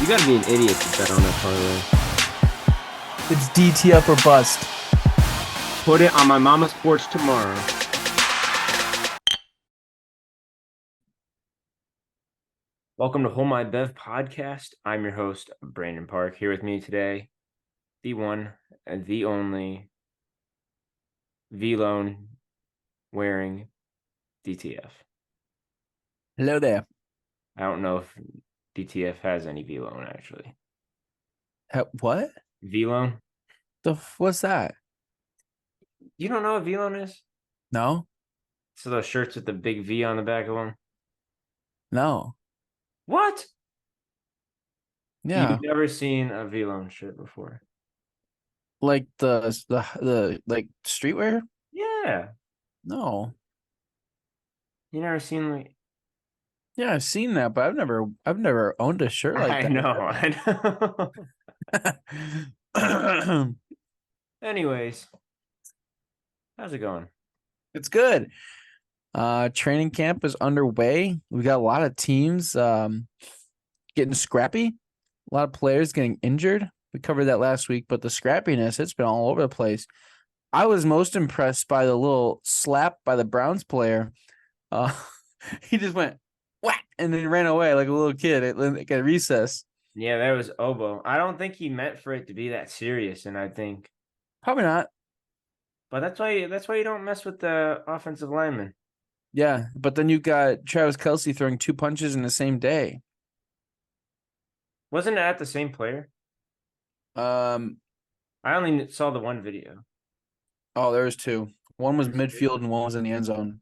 gotta be an idiot to bet on that parlay. It's DTF or bust. Put it on my mama's porch tomorrow. Welcome to Hold My Bev podcast. I'm your host, Brandon Park. Here with me today, the one and the only V-Lone wearing DTF. Hello there. I don't know if DTF has any V-Lone actually. What? V-Lone? What's that? You don't know what V-Lone is? No? So those shirts with the big V on the back of them? No. What? Yeah. You've never seen a V-Lone shirt before? Like the like streetwear? Yeah. No. You never seen like Yeah, I've seen that, but I've never owned a shirt like I that. know, I know. Anyways, how's it going? It's good. Training camp is underway. We got a lot of teams getting scrappy, a lot of players getting injured. We covered that last week, but the scrappiness, it's been all over the place. I was most impressed by the little slap by the Browns player. Uh, he just went whack and then ran away like a little kid at recess. Yeah, there was Obo. I don't think he meant for it to be that serious, and I think, Probably not. but that's why you don't mess with the offensive lineman. Yeah, but then you got Travis Kelce throwing 2 punches in the same day. Wasn't it at the same player? Um, I only saw the one video. oh, there was two. One was midfield and one was in the end zone.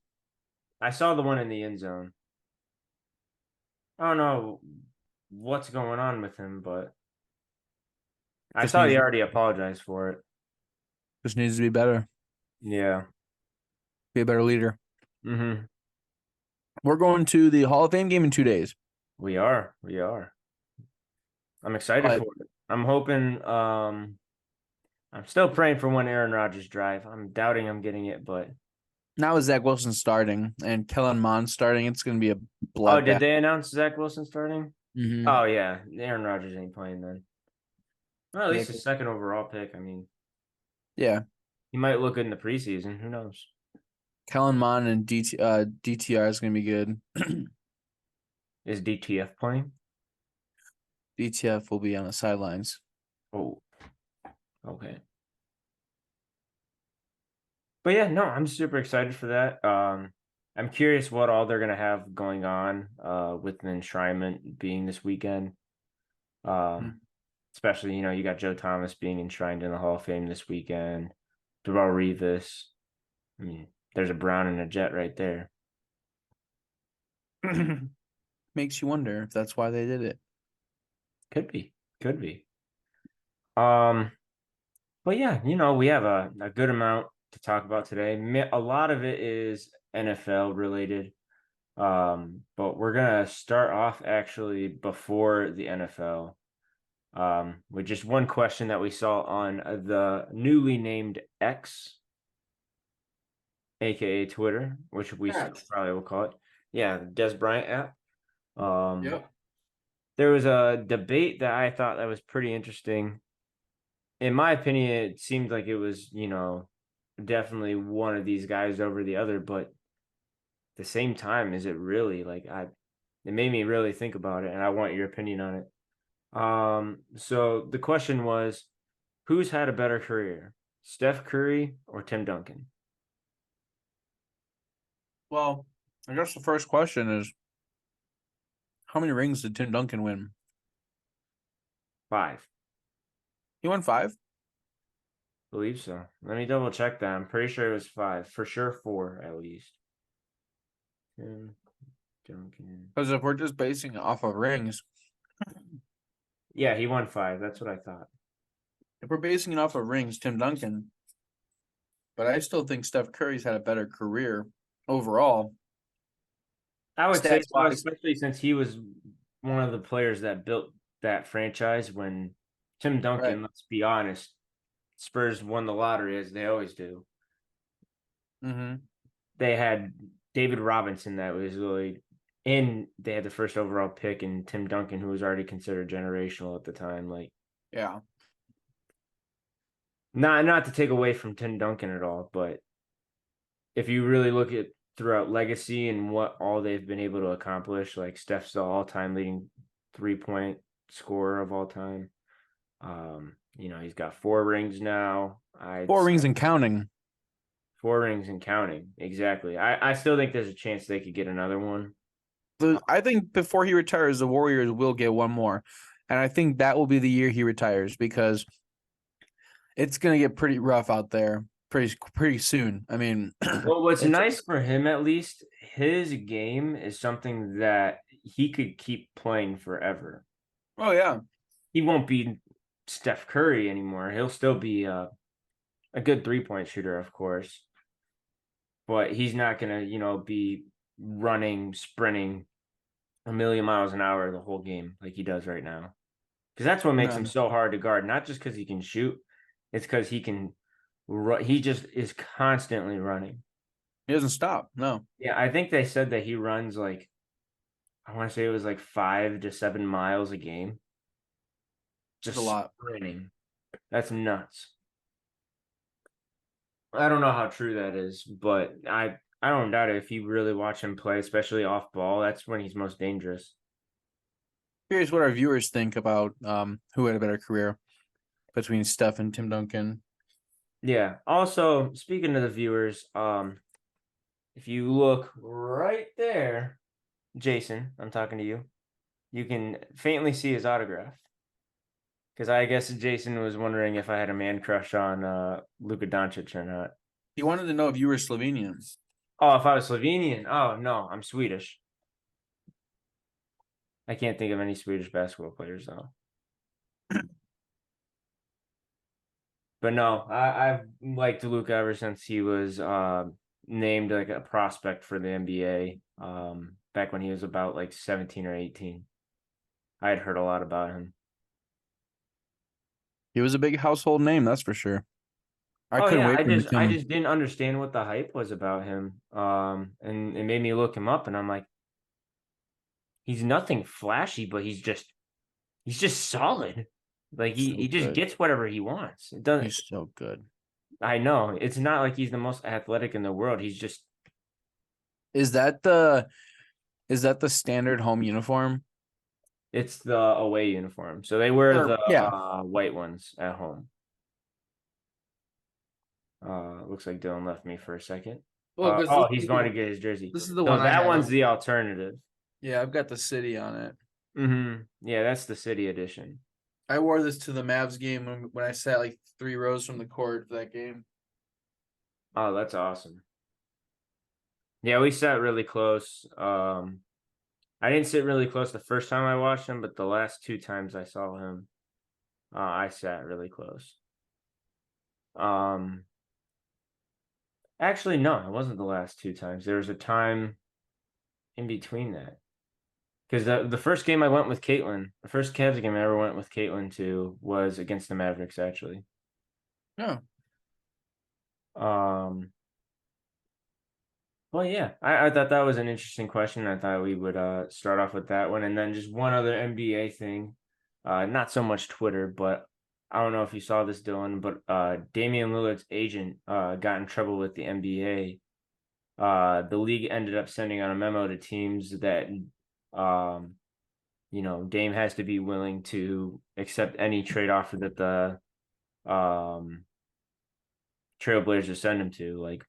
I saw the one in the end zone. I don't know what's going on with him, but I Just saw needs he already apologized for it. just needs to be better. Yeah. Be a better leader. Mm-hmm. We're going to the Hall of Fame game in 2 days. We are. I'm excited But for it. I'm hoping I'm still praying for one Aaron Rodgers drive. I'm doubting I'm getting it, but now is Zach Wilson starting and Kellen Mond starting. It's going to be a oh, did bloodbath. they announce Zach Wilson starting? Mm-hmm. Oh yeah, Aaron Rodgers ain't playing then. Well, at Yeah, least a second overall pick. I mean, yeah. he might look good in the preseason. Who knows? Kellen Mond and DTR is going to be good. Is DTF playing? DTF will be on the sidelines. Oh, okay. But yeah, no, I'm super excited for that. I'm curious what all they're gonna have going on with the enshrinement being this weekend. Um, especially, you got Joe Thomas being enshrined in the Hall of Fame this weekend. Darrell Revis. I mean, there's a Brown and a Jet right there. Makes you wonder if that's why they did it. Could be. Could be. Um, but yeah, we have a good amount to talk about today. A lot of it is NFL related. But we're gonna start off actually before the NFL. With just one question that we saw on the newly named X, aka Twitter, which we still probably will call it. Yeah, the Des Bryant app. Yep. There was a debate that I thought that was pretty interesting. In my opinion, it seemed like it was, definitely one of these guys over the other, but at the same time, is it really it made me really think about it, and I want your opinion on it. So the question was, who's had a better career, Steph Curry or Tim Duncan? Well, I guess the first question is, how many rings did Tim Duncan win? 5. He won 5? Believe so. Let me double check that. I'm pretty sure it was 5. For sure 4 at least. Tim Duncan. Because if we're just basing it off of rings, Yeah, he won 5. That's what I thought. if we're basing it off of rings, Tim Duncan. But I still think Steph Curry's had a better career overall. I would say Stats so, wise. especially since he was one of the players that built that franchise when Tim Duncan, Right. let's be honest, Spurs won the lottery as they always do. Mm-hmm. They had David Robinson that was really And they had the first overall pick in Tim Duncan, who was already considered generational at the time. Like, Yeah. not to take away from Tim Duncan at all, but if you really look at throughout legacy and what all they've been able to accomplish, like Steph's the all-time leading 3-point scorer of all time. He's got 4 rings now. I'd Four say rings and counting. 4 rings and counting. Exactly. I still think there's a chance they could get another one. I think before he retires, the Warriors will get one more. And I think that will be the year he retires because it's going to get pretty rough out there pretty soon. I mean, Well, what's it's nice for him, at least, his game is something that he could keep playing forever. oh yeah. He won't be Steph Curry anymore. He'll still be a good 3-point shooter, of course, but he's not gonna, be running, sprinting a million miles an hour the whole game like he does right now. Because that's what makes him No, so hard to guard. Not just because he can shoot, it's because he can. He just is constantly running. he doesn't stop. No, Yeah, I think they said that he runs like I want to say it was like 5 to 7 miles a game, it's a just lot. sprinting. That's nuts. I don't know how true that is, but I don't doubt it. If you really watch him play, especially off ball, that's when he's most dangerous. Curious what our viewers think about who had a better career between Steph and Tim Duncan. Yeah. Also, speaking to the viewers, if you look right there, Jason, I'm talking to you. You can faintly see his autograph. Because I guess Jason was wondering if I had a man crush on Luka Doncic or not. He wanted to know if you were Slovenian. Oh, if I was Slovenian. Oh no, I'm Swedish. I can't think of any Swedish basketball players though. But no, I've liked Luka ever since he was named like a prospect for the NBA. Back when he was about like 17 or 18. I had heard a lot about him. He was a big household name, that's for sure. I Oh couldn't yeah, wait I for him to just I come. just didn't understand what the hype was about him. And it made me look him up and I'm like, he's nothing flashy, but he's just solid. Like he So just good. gets whatever he wants. It doesn't He's so good. I know. It's not like he's the most athletic in the world. He's just Is that the standard home uniform? it's the away uniform. So they wear Or the yeah. white ones at home. Looks like Dylan left me for a second. Well, because Oh, he's going to get his jersey. this is the So one I that have. one's the alternative. Yeah, I've got the city on it. Yeah, that's the city edition. I wore this to the Mavs game when I sat like 3 rows from the court that game. Oh, that's awesome. Yeah, we sat really close. I didn't sit really close the first time I watched him, but the last 2 times I saw him, I sat really close. Um, Actually, no, it wasn't the last 2 times. There was a time in between that. Because the first game I went with Caitlin, the first Cavs game I ever went with Caitlin to was against the Mavericks, actually. Yeah. Um, well, yeah, I thought that was an interesting question. I thought we would start off with that one, and then just one other NBA thing. Not so much Twitter, but I don't know if you saw this, Dylan, but Damian Lillard's agent got in trouble with the NBA. The league ended up sending out a memo to teams that um Dame has to be willing to accept any trade offer that the Trailblazers send him to. Like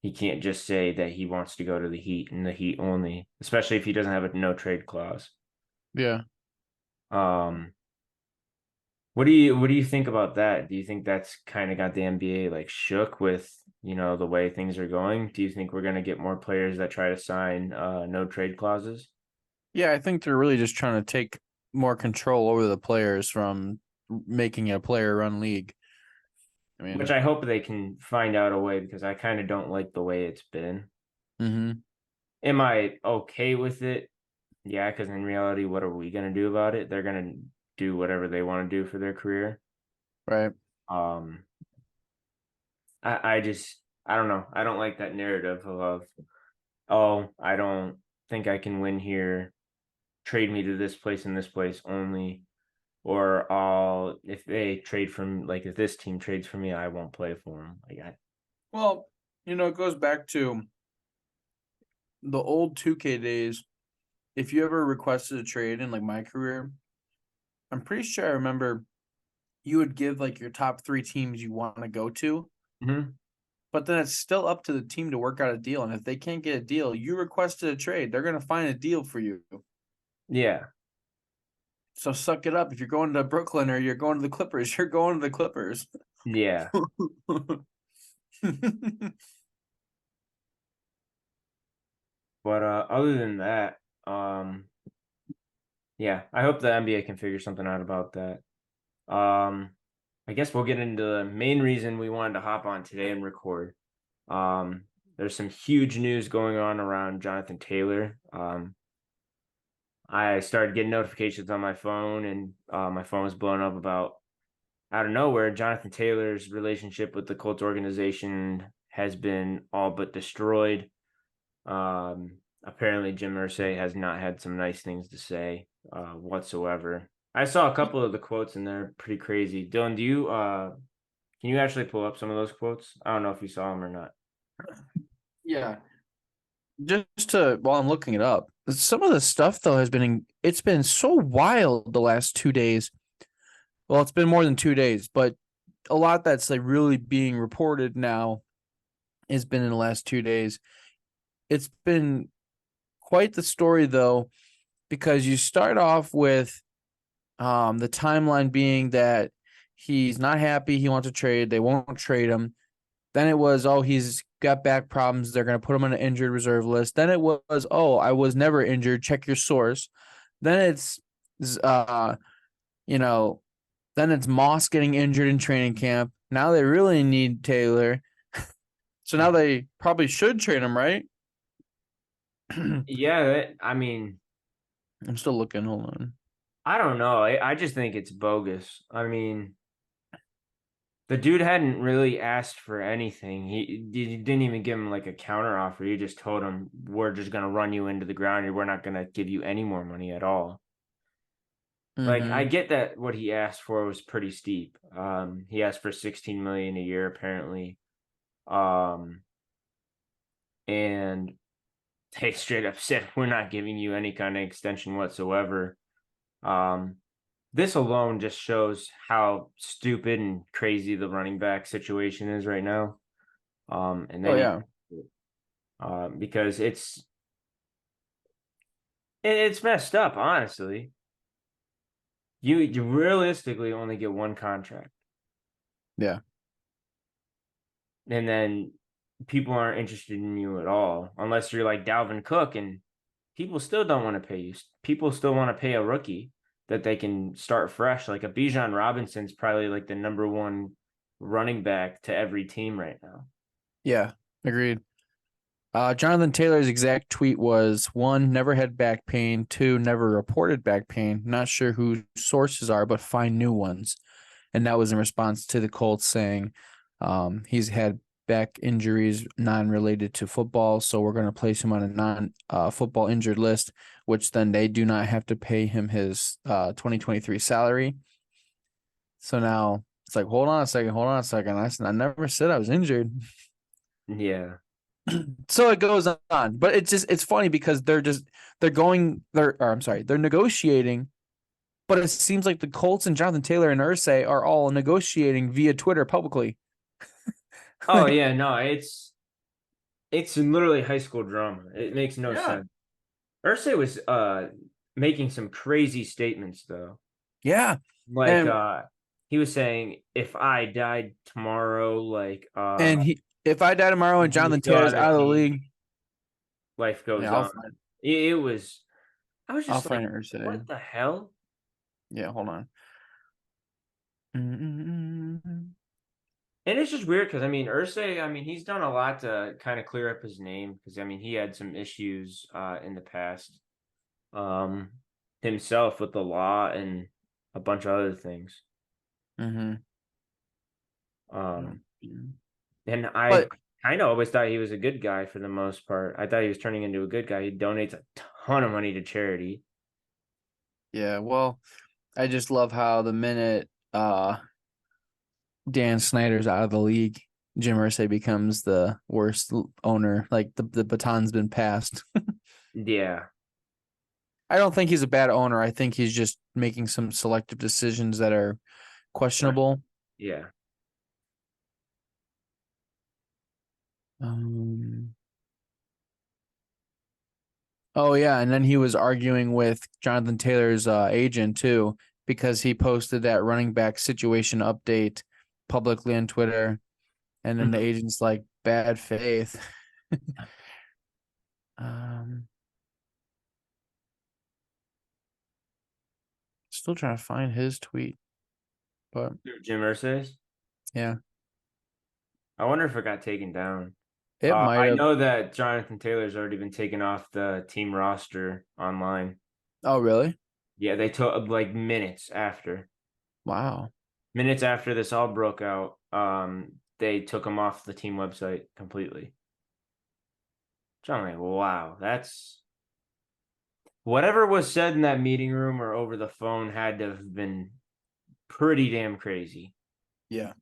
he can't just say that he wants to go to the Heat and the Heat only, especially if he doesn't have a no trade clause. Yeah. Um, what do you think about that? Do you think that's kind of got the NBA like shook with the way things are going? Do you think we're gonna get more players that try to sign no trade clauses? Yeah, I think they're really just trying to take more control over the players from making a player run league. I Which mean, I hope they can find out a way because I kind of don't like the way it's been. mm-hmm. Am I okay with it? Yeah, because in reality, what are we gonna do about it? They're gonna do whatever they want to do for their career. Right. Um, I don't know. I don't like that narrative of oh, I don't think I can win here. Trade me to this place and this place only. Or if they trade from, like, if this team trades for me, I won't play for them. Well, it goes back to the old 2K days. If you ever requested a trade in like my career, I'm pretty sure I remember you would give like your top 3 teams you want to go to, Mhm. but then it's still up to the team to work out a deal. And if they can't get a deal, you requested a trade, they're gonna find a deal for you. Yeah. So suck it up. If you're going to Brooklyn or you're going to the Clippers, you're going to the Clippers. Yeah. But other than that, yeah, I hope the NBA can figure something out about that. Um, I guess we'll get into the main reason we wanted to hop on today and record. Um, there's some huge news going on around Jonathan Taylor. I started getting notifications on my phone, and my phone was blowing up about out of nowhere. Jonathan Taylor's relationship with the Colts organization has been all but destroyed. Apparently, Jim Irsay has not had some nice things to say whatsoever. I saw a couple of the quotes and they're pretty crazy. Dylan, do you can you actually pull up some of those quotes? I don't know if you saw them or not. Yeah. Just to while I'm looking it up, some of the stuff though it's been so wild the last 2 days. Well, it's been more than 2 days, but a lot that's like really being reported now has been in the last 2 days. It's been quite the story though, because you start off with the timeline being that he's not happy, he wants to trade, they won't trade him. Then it was, oh, he's got back problems, they're going to put him on an injured reserve list. Then it was, oh, I was never injured, check your source. Then it's you know, then it's Moss getting injured in training camp. Now they really need Taylor. So now they probably should trade him, right? I'm Yeah, I mean, still looking. Hold on. I don't know. I just think it's bogus. I mean, the dude hadn't really asked for anything. He didn't even give him like a counter offer. He just told him, "We're just gonna run you into the ground, and we're not gonna give you any more money at all." Like, I Mm-hmm. get that what he asked for was pretty steep. He asked for 16 million a year apparently. Um, and they straight up said, "We're not giving you any kind of extension whatsoever." Um, this alone just shows how stupid and crazy the running back situation is right now. And Oh then yeah. because it's messed up, honestly. You realistically only get one contract, Yeah. and then people aren't interested in you at all unless you're like Dalvin Cook, and people still don't want to pay you. People still want to pay a rookie that they can start fresh. Like a Bijan Robinson's probably like the number one running back to every team right now. Yeah. Agreed. Jonathan Taylor's exact tweet was: one, never had back pain. Two, never reported back pain. Not sure who sources are, but find new ones. And that was in response to the Colts saying he's had back injuries non-related to football, so we're going to place him on a non-football injured list, which then they do not have to pay him his 2023 salary. So now it's like, hold on a second, hold on a second. I never said I was injured. Yeah. So it goes on, but it's funny because they're negotiating, but it seems like the Colts and Jonathan Taylor and Irsay are all negotiating via Twitter publicly. Oh yeah, no, it's literally high school drama. It makes no Yeah. sense. Irsay was making some crazy statements though. Yeah. Like And he was saying if I died tomorrow, like if I die tomorrow and he was Jonathan still Taylor's on the out of the team, league, life goes yeah, on. It was I was I'll just find like, it Irsay. what the hell? Yeah, hold on. Mm-mm-mm. And it's just weird because I mean Irsay, I mean he's done a lot to kind of clear up his name because I mean he had some issues in the past um himself with the law and a bunch of other things. Mm-hmm. Um Mm-hmm. and But I kind of always thought he was a good guy for the most part. I thought he was turning into a good guy. He donates a ton of money to charity. Yeah, well, I just love how the minute Dan Snyder's out of the league, Jim Irsay becomes the worst owner. Like the baton's been passed. Yeah, I don't think he's a bad owner. I think he's just making some selective decisions that are questionable. yeah. Um, oh yeah, and then he was arguing with Jonathan Taylor's agent too because he posted that running back situation update publicly on Twitter, and then the Mhm. agent's like bad faith. um, Still trying to find his tweet, but Jim Irsay's. yeah, I wonder if it got taken down. it might I have. know that Jonathan Taylor's already been taken off the team roster online. Oh really? Yeah, they took like Wow. minutes after this all broke out. They took him off the team website completely. So I'm like, wow, that's whatever was said in that meeting room or over the phone had to have been pretty damn crazy. Yeah.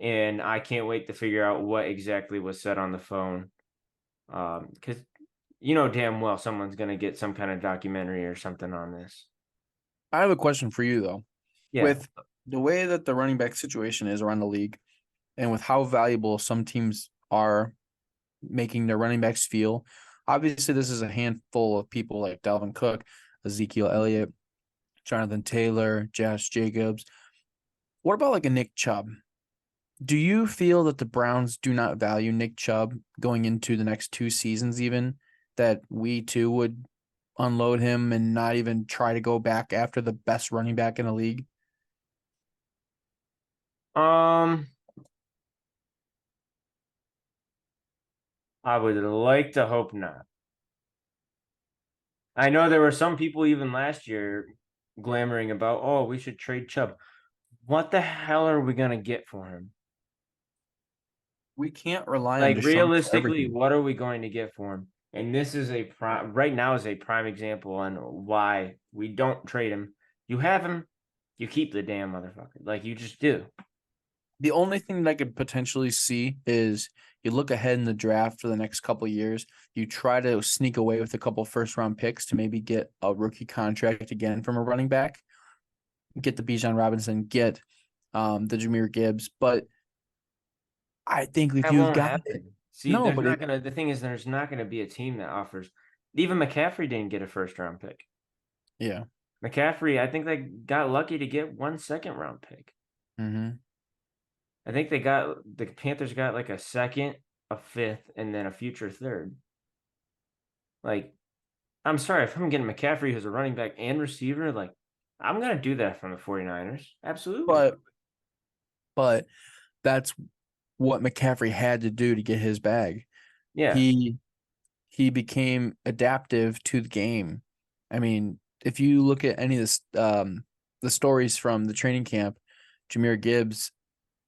And I can't wait to figure out what exactly was said on the phone. Because you know damn well someone's gonna get some kind of documentary or something on this. I have a question for you though. Yeah. With the way that the running back situation is around the league, and with how valuable some teams are making their running backs feel, obviously this is a handful of people like Dalvin Cook, Ezekiel Elliott, Jonathan Taylor, Josh Jacobs. What about like a Nick Chubb? Do you feel that the Browns do not value Nick Chubb going into the next 2 seasons, even that we too would unload him and not even try to go back after the best running back in the league? Um, I would like to hope not. I know there were some people even last year glamoring about, oh, we should trade Chubb. What the hell are we gonna get for him? We can't rely on Like Deshaun for realistically, everything. what are we going to get for him? And this is a prime right now is a prime example on why we don't trade him. You have him, you keep the damn motherfucker. Like you just do. The only thing that I could potentially see is you look ahead in the draft for the next couple of years. You try to sneak away with a couple first round picks to maybe get a rookie contract again from a running back, get the Bijan Robinson, get the Jameer Gibbs. But I think if That you've won't got it, happen. See, no, there's but not gonna the thing is there's not gonna be a team that offers even McCaffrey didn't get a first round pick. yeah. McCaffrey, I think they got lucky to get 1 second round pick. Mm-hmm. I think the Panthers got like a second, a fifth, and then a future third. Like, I'm sorry, if I'm getting McCaffrey who's a running back and receiver, like I'm gonna do that from the 49ers. Absolutely. But that's what McCaffrey had to do to get his bag. Yeah. He he became adaptive to the game. I mean, if you look at any of this, the stories from the training camp, Jameer Gibbs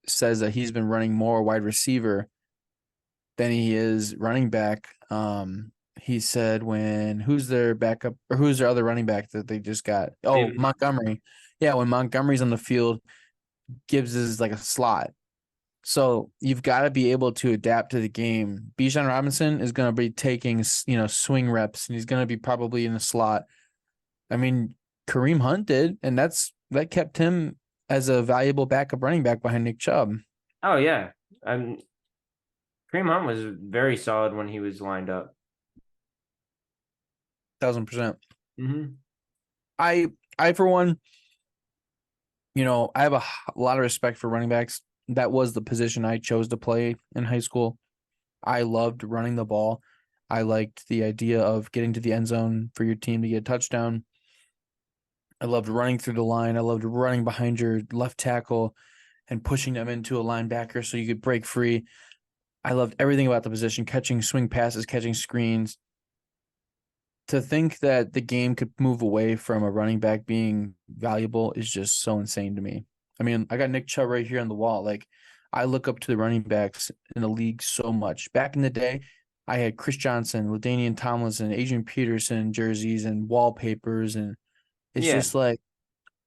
says that he's been running more wide receiver than he is running back. He said when who's their backup or who's their other running back that they just got? Oh, David Montgomery. Yeah, when Montgomery's on the field, Gibbs is like a slot. So you've got to be able to adapt to the game. Bijan Robinson is going to be taking, swing reps, and he's going to be probably in the slot. I mean, Kareem Hunt did, and that kept him as a valuable backup running back behind Nick Chubb. Oh yeah. Um Kareem Hunt was very solid when he was lined up. 1,000%. Hmm. I for one, I have a lot of respect for running backs. That was the position I chose to play in high school. I loved running the ball. I liked the idea of getting to the end zone for your team to get a touchdown. I loved running through the line. I loved running behind your left tackle and pushing them into a linebacker so you could break free. I loved everything about the position, catching swing passes, catching screens. To think that the game could move away from a running back being valuable is just so insane to me. I mean, I got Nick Chubb right here on the wall. Like, I look up to the running backs in the league so much. Back in the day, I had Chris Johnson, LaDainian Tomlinson, Adrian Peterson jerseys and wallpapers, and it's Yeah, just like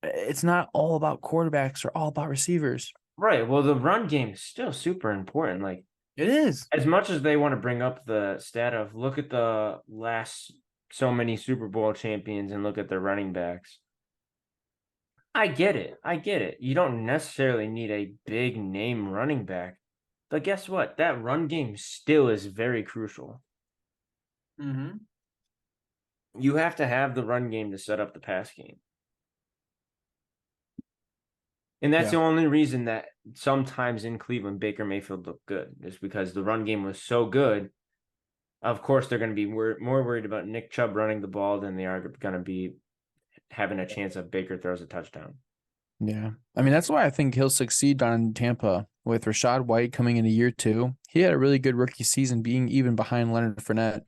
it's not all about quarterbacks or all about receivers. right. Well, the run game is still super important. Like, It is. as much as they want to bring up the stat of look at the last so many Super Bowl champions and look at their running backs. I get it. I get it. You don't necessarily need a big name running back. But guess what? That run game still is very crucial. Mm-hmm. You have to have the run game to set up the pass game. And that's Yeah. the only reason that sometimes in Cleveland, Baker Mayfield looked good, is because the run game was so good. Of course, they're going to be more worried about Nick Chubb running the ball than they are going to be having a chance of Baker throws a touchdown. Yeah. I mean, that's why I think he'll succeed down in Tampa with Rashad White coming into year two. He had a really good rookie season, being even behind Leonard Fournette.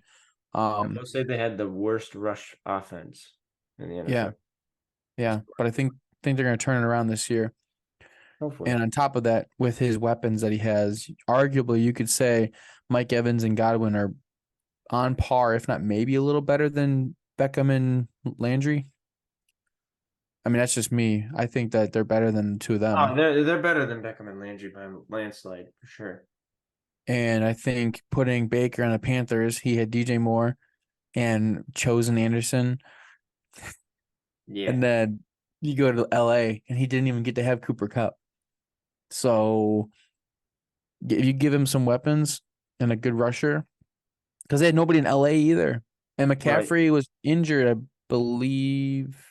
I will say they had the worst rush offense in the Yeah, NFL. yeah. But I think they're going to turn it around this year. Hopefully. And on top of that, with his weapons that he has, arguably you could say Mike Evans and Godwin are on par, if not maybe a little better than Beckham and Landry. I mean, that's just me. I think that they're better than the two of Oh, them. they're better than Beckham and Landry by a landslide for sure. And I think putting Baker on the Panthers, he had DJ Moore and Chosen Anderson. Yeah. And then you go to LA and he didn't even get to have Cooper Cup. So if you give him some weapons and a good rusher, because they had nobody in LA either. And Right. McCaffrey was injured, I believe.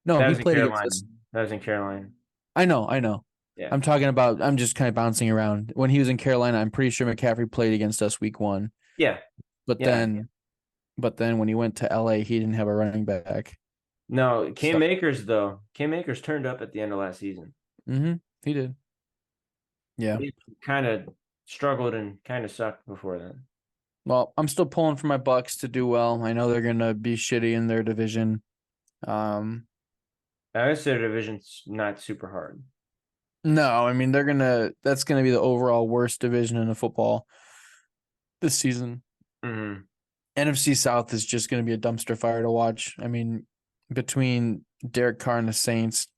No, That he was in played against Carolina. us. That was in Carolina. I know, I know. Yeah. I'm talking about, I'm just kind of bouncing around. When he was in Carolina, I'm pretty sure McCaffrey played against us week one. Yeah. But Yeah. then, but then when he went to LA, he didn't have a running back. No, So, Cam Akers though. Cam Akers turned up at the end of last season. he did. Yeah. He kind of struggled and kind of sucked before then. Well, I'm still pulling for my Bucks to do well. I know they're gonna be shitty in their division. Um, I guess their division's not super hard. no, I mean that's gonna be the overall worst division in the football this season. Hmm. NFC South is just gonna be a dumpster fire to watch. I mean, between Derek Carr and the Saints,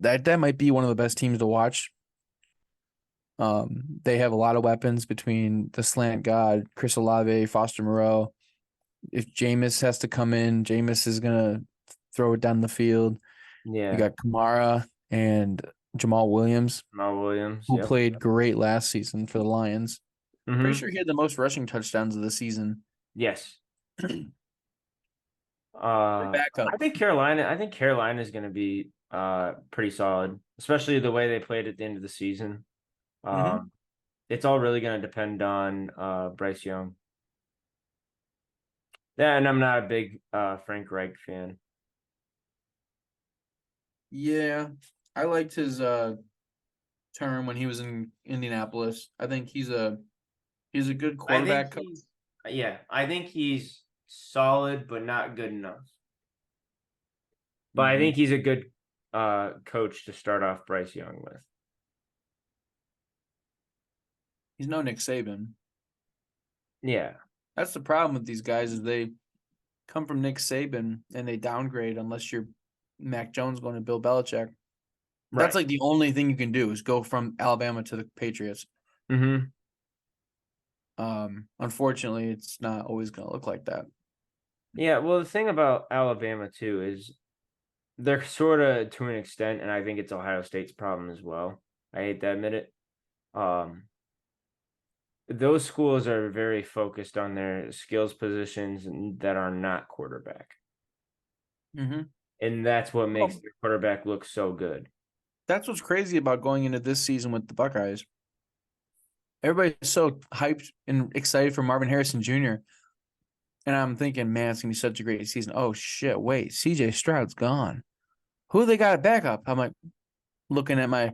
that might be one of the best teams to watch. They have a lot of weapons between the slant god, Chris Olave, Foster Moreau. If Jameis has to come in, Jameis is gonna throw it down the field. You Yeah. got Kamara and Jamal Williams, Mal Williams. who Yep. played great last season for the Lions. Pretty Hmm. sure he had the most rushing touchdowns of the season. Yes. Their backup. I think Carolina is going to be pretty solid, especially the way they played at the end of the season. Mm-hmm. Um, it's all really going to depend on Bryce Young. Yeah, and I'm not a big Frank Reich fan. Yeah, I liked his term when he was in Indianapolis. I think he's a good I think quarterback coach. he's yeah, I think he's solid but not good enough. But I Mm-hmm. think he's a good coach to start off Bryce Young with. He's no Nick Saban. Yeah, That's the problem with these guys is they come from Nick Saban and they downgrade unless you're Mac Jones going to Bill Belichick. That's right. like the only thing you can do is go from Alabama to the Patriots. Hmm. Unfortunately, it's not always going to look like that. Yeah, well, the thing about Alabama too is they're sort of to an extent, and I think it's Ohio State's problem as well. I hate to admit it. Um, those schools are very focused on their skills positions that are not quarterback. Mm-hmm. And that's what makes Well, their quarterback look so good. that's what's crazy about going into this season with the Buckeyes. Everybody's so hyped and excited for Marvin Harrison Jr. And I'm thinking, man, it's gonna be such a great season. Oh shit, wait, CJ Stroud's gone. Who they got at backup? I'm like looking at my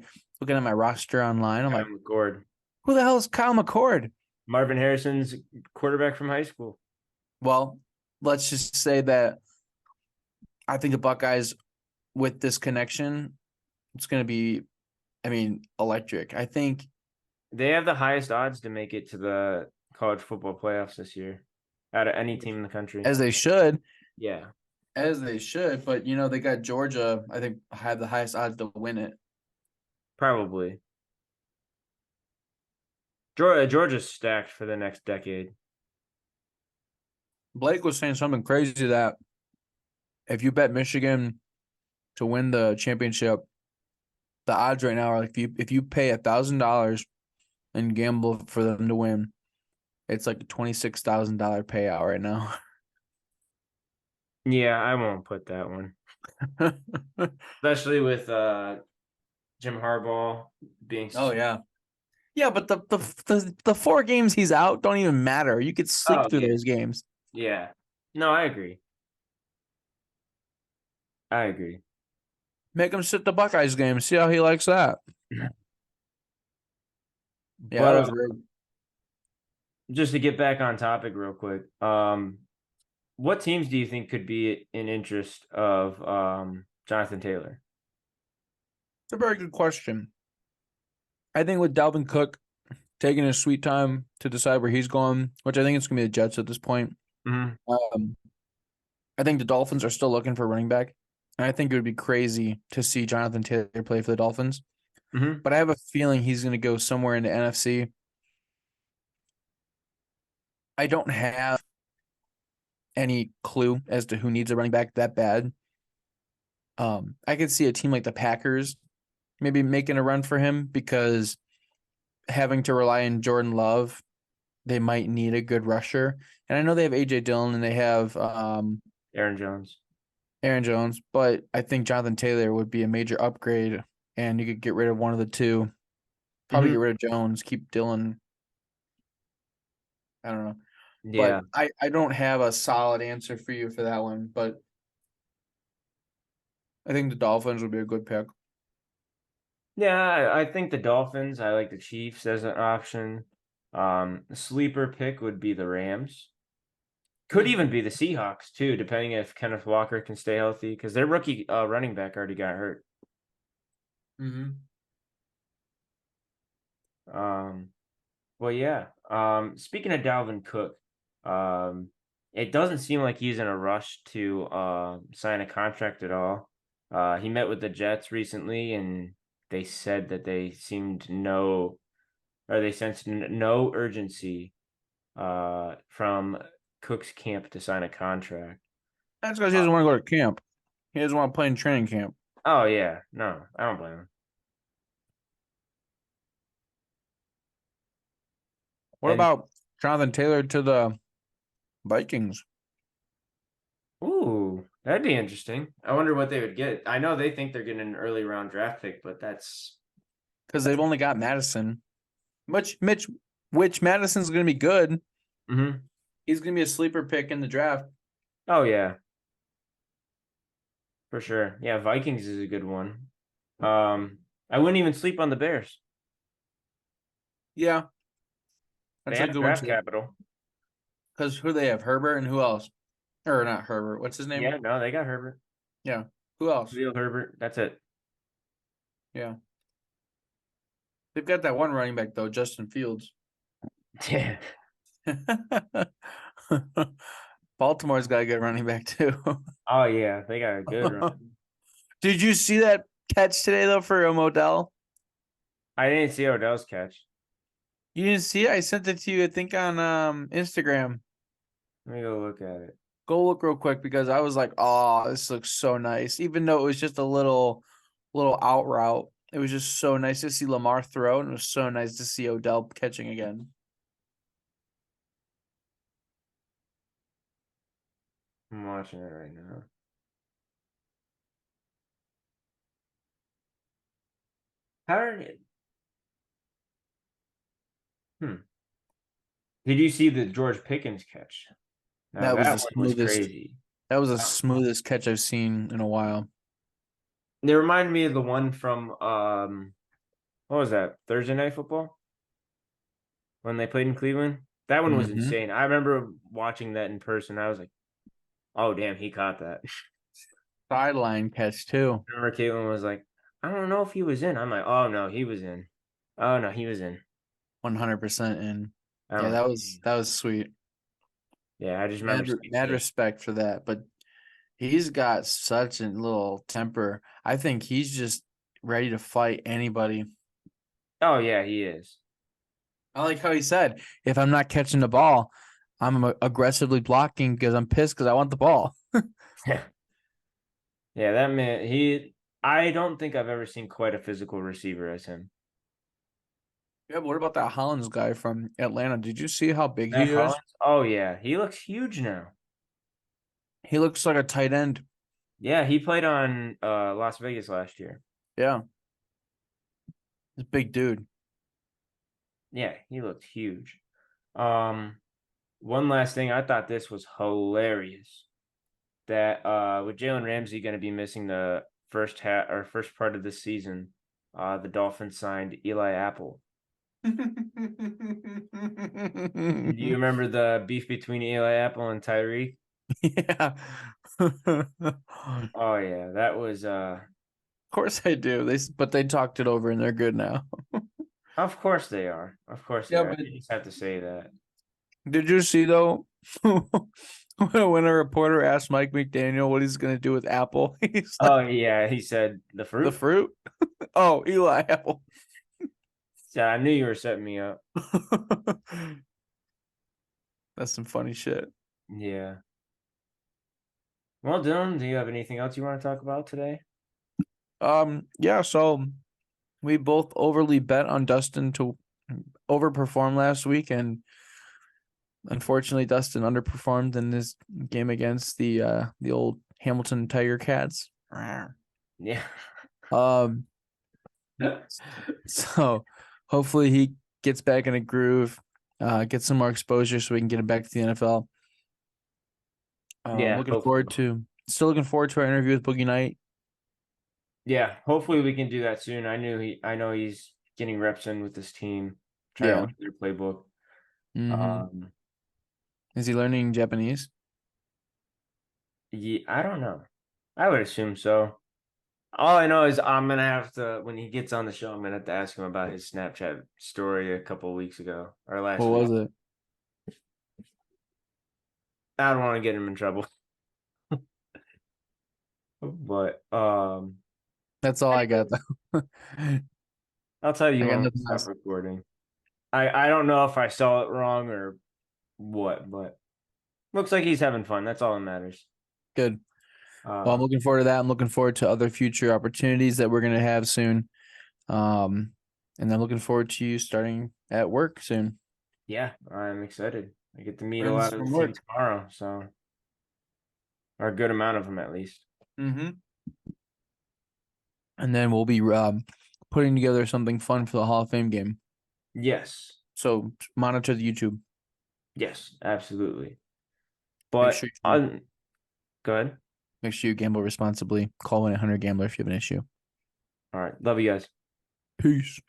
roster online. I'm Kyle like, McCord. who the hell is Kyle McCord? Marvin Harrison's quarterback from high school. Well, let's just say that I think the Buckeyes with this connection, it's gonna be I mean, electric. I think They have the highest odds to make it to the college football playoffs this year out of any team in the country. as they should, Yeah, but they got Georgia, I think, have the highest odds to win it. probably. Georgia's stacked for the next decade. Blake was saying something crazy that if you bet Michigan to win the championship, the odds right now are like if you pay $1,000 and gamble for them to win, it's like a $26,000 payout right now. Yeah, I won't put that one, especially with Jim Harbaugh being. Oh yeah. Yeah, but the 4 games he's out don't even matter. You could Oh sleep through yeah, those games. yeah. No, I agree. I agree. Make him sit the Buckeyes game. See how he likes that. Yeah, that But was rude. just to get back on topic real quick, what teams do you think could be in interest of Jonathan Taylor? It's a very good question. I think with Dalvin Cook taking his sweet time to decide where he's going, which I think it's gonna be the Jets at this point. Hmm. Um, I think the Dolphins are still looking for a running back. And I think it would be crazy to see Jonathan Taylor play for the Dolphins. Hmm. But I have a feeling he's going to go somewhere in the NFC. I don't have any clue as to who needs a running back that bad. I could see a team like the Packers maybe making a run for him because having to rely on Jordan Love, they might need a good rusher. And I know they have AJ Dillon and they have Aaron Jones. Aaron Jones, but I think Jonathan Taylor would be a major upgrade, and you could get rid of one of the two. Probably Hmm. get rid of Jones, keep Dillon. I don't know. Yeah. But I don't have a solid answer for you for that one. But I think the Dolphins would be a good pick. Yeah, I think the Dolphins. I like the Chiefs as an option. Sleeper pick would be the Rams. Could Hmm. even be the Seahawks too, depending if Kenneth Walker can stay healthy, because their rookie running back already got hurt. Mm-hmm. Um, well, yeah. Speaking of Dalvin Cook, um, it doesn't seem like he's in a rush to sign a contract at all. He met with the Jets recently, and they said that they sensed no urgency from Cook's camp to sign a contract. That's because he Uh, doesn't want to go to camp. He doesn't want to play in training camp. oh yeah, no, I don't blame him. What And about Jonathan Taylor to the Vikings? ooh, that'd be interesting. I wonder what they would get. I know they think they're getting an early round draft pick, but Because they've only got Madison. Which Madison's going to be good. Mhm. He's going to be a sleeper pick in the draft. Oh yeah, for sure. Yeah, Vikings is a good one. I wouldn't even sleep on the Bears. Yeah, They that's a have good one draft too. capital. Because who they have? Herbert and who else? Or not Herbert. What's his name? Yeah, no, they got Herbert. Yeah. Who else? Real Herbert. That's it. Yeah. They've got that one running back though, Justin Fields. Yeah. Baltimore's got a good running back too. Oh yeah, they got a good run. Did you see that catch today though for Modell? I didn't see Odell's catch. You didn't see it? I sent it to you, I think, on Instagram. Let me go look at it. Go look real quick because I was like, oh, this looks so nice. Even though it was just a little out route. It was just so nice to see Lamar throw, and it was so nice to see Odell catching again. I'm watching it right now. How did it? Hmm. Did you see the George Pickens catch? Now That was the that one was smoothest. crazy. That was the Uh, smoothest catch I've seen in a while. They remind me of the one from what was that? Thursday Night Football when they played in Cleveland. That one was Mm-hmm. insane. I remember watching that in person. I was like, "Oh damn, he caught that." Sideline catch too. I remember Caitlin was like, I don't know if he was in. I'm like, oh no, he was in. Oh no, he was in. 100% in. I'm Yeah, like, that was sweet. yeah, I just remember Mad seeing. respect for that. But he's got such a little temper. I think he's just ready to fight anybody. Oh yeah, he is. I like how he said, if I'm not catching the ball, I'm aggressively blocking because I'm pissed because I want the ball. Yeah, that man. He. I don't think I've ever seen quite a physical receiver as him. Yeah, but what about that Hollins guy from Atlanta? Did you see how big Matt he is? Collins. Oh yeah, he looks huge now. He looks like a tight end. Yeah, he played on Las Vegas last year. Yeah, he's a big dude. Yeah, he looked huge. Um, One last thing, I thought this was hilarious. That with Jalen Ramsey going to be missing the first part of the season, the Dolphins signed Eli Apple. Do you remember the beef between Eli Apple and Tyreek? Yeah. Of Oh yeah, that was course I do. But they talked it over and they're good now. of course they are. Of course they Yeah, are. but You just have to say that. did you see though when a reporter asked Mike McDaniel what he's gonna do with Apple? He's like Oh yeah, he said the the fruit. fruit? Oh, Eli Apple. Yeah, I knew you were setting me up. That's some funny shit. Yeah. Well, Dylan, do you have anything else you want to talk about today? Yeah, so we both overly bet on Dustin to overperform last week, and unfortunately Dustin underperformed in this game against the old Hamilton Tiger Cats. Yeah. Um so hopefully he gets back in a groove, gets some more exposure so we can get him back to the NFL. Yeah, hopefully. Still looking forward to our interview with Boogie Knight. Yeah, hopefully we can do that soon. I know he's getting reps in with this team, try to Yeah. learn their playbook. Mm-hmm. Um, Is he learning Japanese? yeah, I don't know. I would assume so. All I know is I'm gonna have to when he gets on the show, I'm gonna have to ask him about his Snapchat story a couple of weeks ago or What last week. was it? I don't want to get him in trouble, but That's all I got though. I'll tell I you got when we nothing stop else. recording. I don't know if I saw it wrong or what, but looks like he's having fun. That's all that matters. Good. Well, I'm Uh, looking forward to that. I'm looking forward to other future opportunities that we're gonna have soon. And I'm looking forward to you starting at work soon. yeah, I'm excited. I get to meet a lot Friends of the from team work. tomorrow, so or a good amount of them at least. Mm-hmm. And then we'll be putting together something fun for the Hall of Fame game. Yes, So monitor the YouTube. yes, absolutely. Make But sure you go ahead. make sure you gamble responsibly. Call 1-800-GAMBLER if you have an issue. All right, love you guys. Peace.